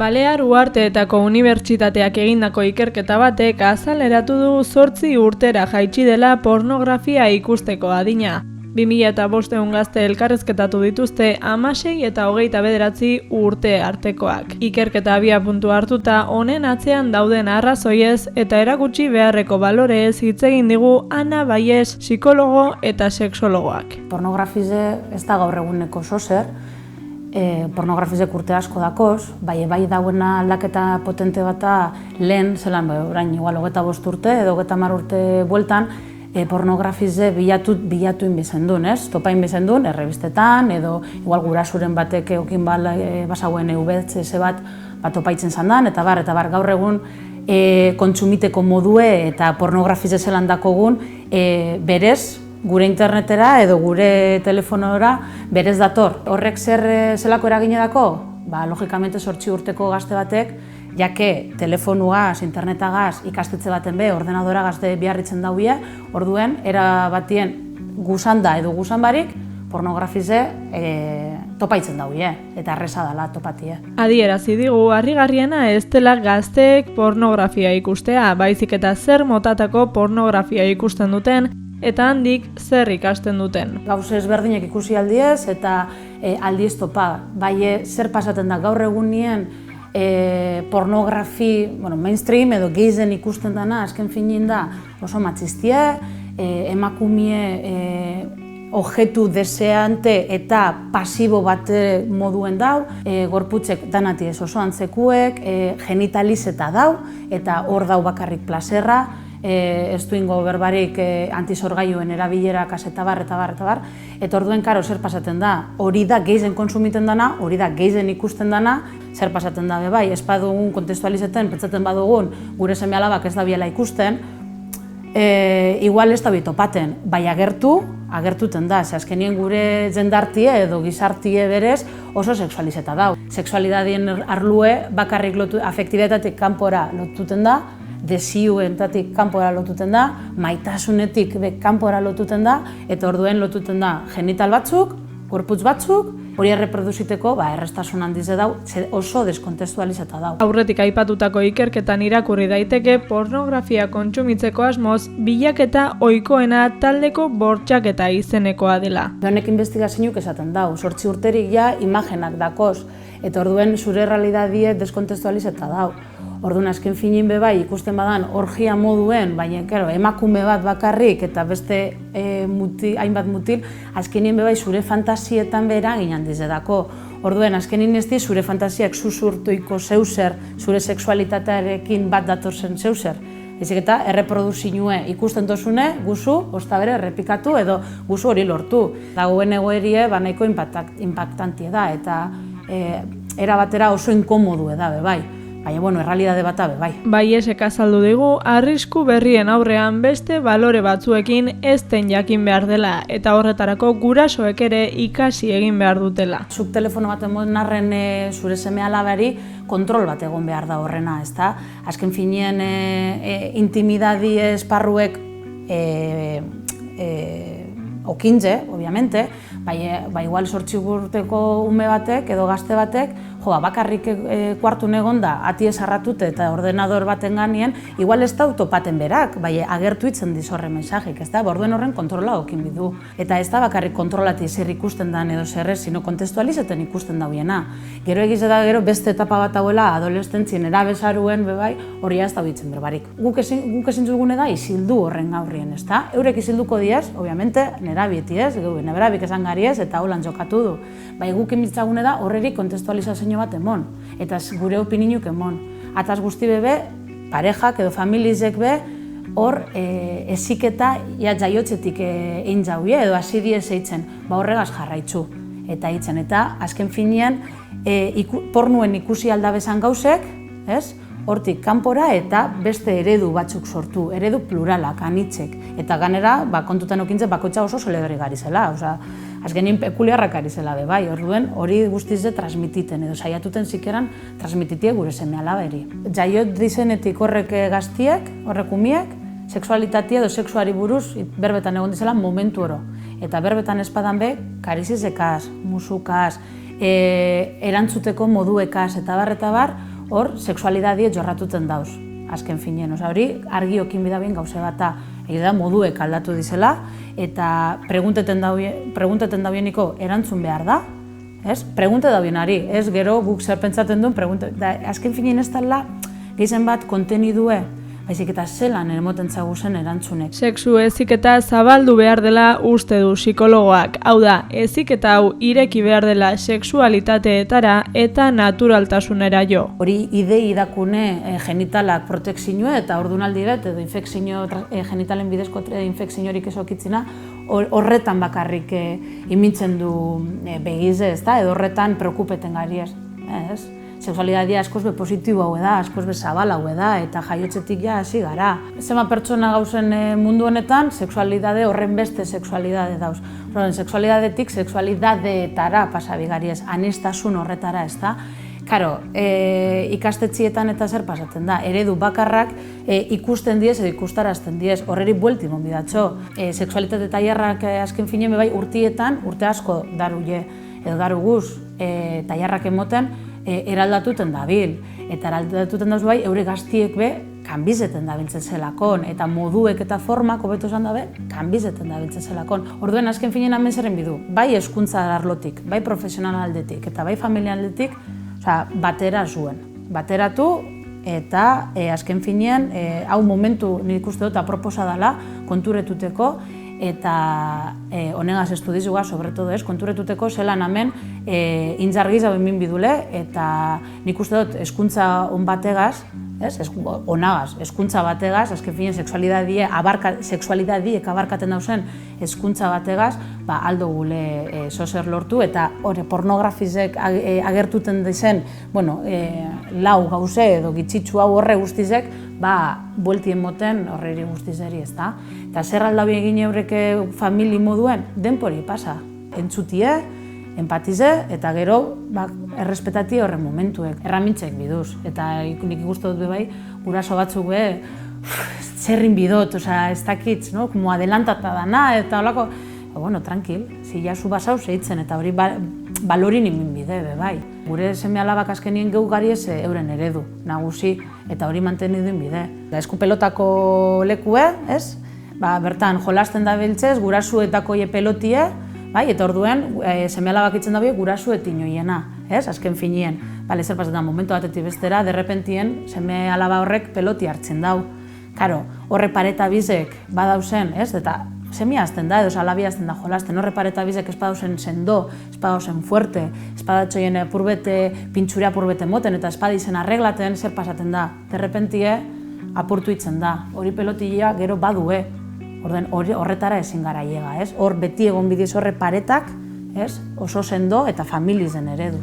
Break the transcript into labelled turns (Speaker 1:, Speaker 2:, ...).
Speaker 1: Balear Uharteetako Unibertsitateak egindako ikerketa batek azaleratu du 8 urtera jaitsi dela pornografia ikusteko adina. 2500 gazte elkarrizketatu dituzte 16 eta 29 urte artekoak. Ikerketa abiapuntu hartuta honen atzean dauden arrazoiez eta erakutsi beharreko baloreez hitz egin digu Ana Baies, psikologo eta sexologoak.
Speaker 2: Pornografize ez da gaur eguneko sozer, pornografizek urte asko dakoz, bai dauena aldaketa potente bata lehen, zelan, orain igual 25 urte edo 30 urte bueltan, pornografize bilatu inbizen duen, ez? Topa inbizen duen, errebistetan, edo igual gurasuren batek okin basauen VHS bat topaitzen zandan, eta bar, gaur egun kontsumiteko modue eta pornografize zelan dakogun berez, gure internetera edo gure telefonora berez dator. Horrek zelako eragine dako? Logikamente 8 urteko gazte batek, jake telefonuaz, internetagaz, ikastetxe baten ordenadora gazte biarritzen dauia, orduen, era batien guzanda edo guzan barik, pornografize topaitzen dauie, eta erreza dela topatie.
Speaker 1: Adierazi digu, harrigarriena ez dela gazteek pornografia ikustea, baizik eta zer motatako pornografia ikusten duten, eta handik zer ikasten duten.
Speaker 2: Gauze ezberdinek ikusi aldiez eta aldiz topa. Bai, zer pasaten da gaur egunien pornografi mainstream edo geizen ikusten dana, azken finin da oso matxistie, emakumie objektu deseante eta pasibo bat moduen dau, gorputzek danati ez oso antzekuek, genitaliz eta dau, eta hor dau bakarrik plazerra, ez duingo berbarik antisorgailuen erabilera eta bar, eta orduen karo zer pasaten da, hori da geizen konsumiten dana, hori da geizen ikusten dana, zer pasaten da bai, ez badugun kontestualizeten, pentsatzen badugun, gure seme alabak ez da biela ikusten, igual ez da bitopaten, bai agertuten da, azkenien gure jendartie edo gizartie berez oso sexualizeta dau. Sexualidadien arlue bakarrik afektibetatik kanpora lotuten da, desiuentatik kanpora lotuten da, maitasunetik kanpora lotuten da, eta orduen lotuten da genital batzuk, gorputz batzuk, hori erreproduziteko errestasun handiz dau, oso deskontestualizata dau.
Speaker 1: Aurretik aipatutako ikerketan irakurri daiteke pornografia kontsumitzeko asmoz bilaketa ohikoena taldeko bortxaketa izenekoa dela.
Speaker 2: Honek investigazioak esaten dau, 8 urterik ja imagenak dakoz, eta orduen zure realidadie deskontestualizata dau. Orduan, azken finin bai ikusten badan orgia moduen, baina emakume bat bakarrik eta beste hainbat mutil, azkenien bai zure fantasietan bera ginen dizedako. Orduan, azkenin ez di zure fantasiak zuzurtuiko zeuser, zure sexualitatearekin bat datorzen zeuser. Ezik eta erreproduzioa ikusten dozune, guzu, ostabere errepikatu edo guzu hori lortu. Dagoen egoerie nahiko impactantie da eta era batera oso inkomodu da bai. Baina, errealidade bat bai.
Speaker 1: Baiesek azaldu digu, arrisku berrien aurrean beste balore batzuekin ez den jakin behar dela, eta horretarako gurasoek ere ikasi egin behar dutela.
Speaker 2: Zuk telefono bat emon narren zure seme alabari kontrol bat egon behar da horrena, ezta? Azken finien intimidadi esparruek okintze, obviamente, bai igual 8 urteko ume batek edo gazte batek, bakarrik kuartun egon da, ati esarratute eta ordenador baten ganien, igual ez da topaten berak, bai agertu itzen dizorre mensajik, ez da, borduen horren kontrola okin bidu. Eta ez da bakarrik kontrolati zer ikusten dan edo zerrez, sino kontestualizeten ikusten dauiena. Gero egiz da gero beste etapa bat hauela adolescentzien erabezaruen bai, hori ez da bitzen berbarik. Guk ezin dugune da isildu horren gaurrien, ez da? Eurek isilduko diez, obviamente, nerabieti ez, nerabik esan gari ez, eta holan jokatu du. Bai guk emitzagune da horreri kontestualizazio bat emon, eta gure opininuk emon. Ataz guzti bebe, parejak edo familizek be, hor eziketa jaiotzetik egin jauie edo hasi diez eitzen, horregaz jarraitzu. Eta eitzen, eta azken finean pornuen ikusi aldabezan gauzek, hortik kanpora eta beste eredu batzuk sortu, eredu pluralak, anitzek. Eta ganera, kontutan okintzen bakotxa oso celebrigari zela, azkenin pekuliarrak ari zela bai, orduen hori guztize transmititen edo saiatuten zikeran transmititie gure seme alaberi. Jaiot dizenetik horrek gaztiek, horrek umiek, sexualitatea edo sexuari buruz berbetan egon dizela momentu oro. Eta berbetan espadan be, karizizekaz, musukaz, erantzuteko moduekaz eta bar, hor sexualidadie jorratuten dauz, azken finean. Hori argi okin bidabien gauze bata, da moduek aldatu dizela, eta pregunteten daubieniko erantzun behar da, pregunte daubienari, ez gero guk zer pentsaten duen, azken finean ez dela gehizen bat kontenidue, baizik eta zelan emoten zaguzen erantzunek.
Speaker 1: Sexu heziketa zabaldu behar dela uste du psikologoak. Hau da, heziketa hau ireki behar dela sexualitateetara eta naturaltasunera jo.
Speaker 2: Hori idei dakune genitalak protekzioa eta ordunaldi bet, edo genitalen bidezko infekziorik ezokitzina, horretan bakarrik imintzen du begize, edo horretan preokupeten gari ez. Sexualidadia askoz be positibo hau da, askoz be zabal hau da, eta jaiotzetik ja hasi gara. Zema pertsona gauzen mundu honetan, sexualidade horren beste sexualidade dauz. Sexualidadetik sexualidadeetara pasabigari ez, aniztasun horretara ez da. Karo, ikastetxietan eta zer pasatzen da, eredu bakarrak ikusten diez edo ikustarazten diez, horreri buelti monbidatxo. Sexualitate tailerrak azken finen bai urtietan, urte asko daruye, edo daruguz tailerrak emoten, eraldatuten dabil. Eta eraldatuten dauz bai, eure gaztiek be, kanbizeten dabiltzen zelakon, eta moduek eta formak, hobeto esan dabe, kanbizeten dabiltzen zelakon. Orduen, azken finean hemen zerren bidu, bai hezkuntza arlotik, bai profesional aldetik, eta bai familia aldetik, batera zuen. Bateratu, eta azken finean, hau momentu nik uste dut aproposa dela, konturetuteko, eta honegaz estudizua, sobretodo ez, konturetuteko zelan hemen intzargiz hau hemen bidule, eta nik uste dut hezkuntza on bategaz, onagaz, hezkuntza bategaz, azken finen sexualidadiek abarkaten dauzen hezkuntza bategaz, aldo gule zozer lortu, eta pornografizek agertuten dizen, lau gauze edo gitxitzu hau horre guztizek, bueltien moten horreri guztizeri ez da. Eta zer aldabi egin eureke famili moduen, denpori pasa. Entzutie, empatize, eta gero errespetati horren momentuek, erramintzek biduz. Eta nik ikusten dut bai, guraso batzuk zerrin bidot, ez dakitz, como adelantata dana, eta holako, tranquil, zila zu basau zehitzen, eta hori balorin inbin bide, bai. Gure seme alabak azkenien geu gari ez euren eredu, nagusi, eta hori manteni duen bide. Eskupelotako lekue, ez? Bertan jolasten da biltzez, gurasuetako pelotie, eta orduen seme alabak itzen dabe gurasuetin joiena, ez? Azken finien. Zer pasetan, momentu batetik bestera, derrepentien seme alaba horrek peloti hartzen dau. Karo, horre pareta bizek badauzen, ez? Eta semia azten da, edo salabia azten da jolasten, horre pareta bizek espadauzen sendo, espadauzen fuerte, espadatxoien pintxuria purbete moten, eta espadizen arreglaten, zer pasaten da. Derrepentie, apurtu itzen da. Hori pelotia gero badue. Horretara ezin gara llega, ez? Hor beti egon bidiz horre paretak, oso sendo eta familizen eredu.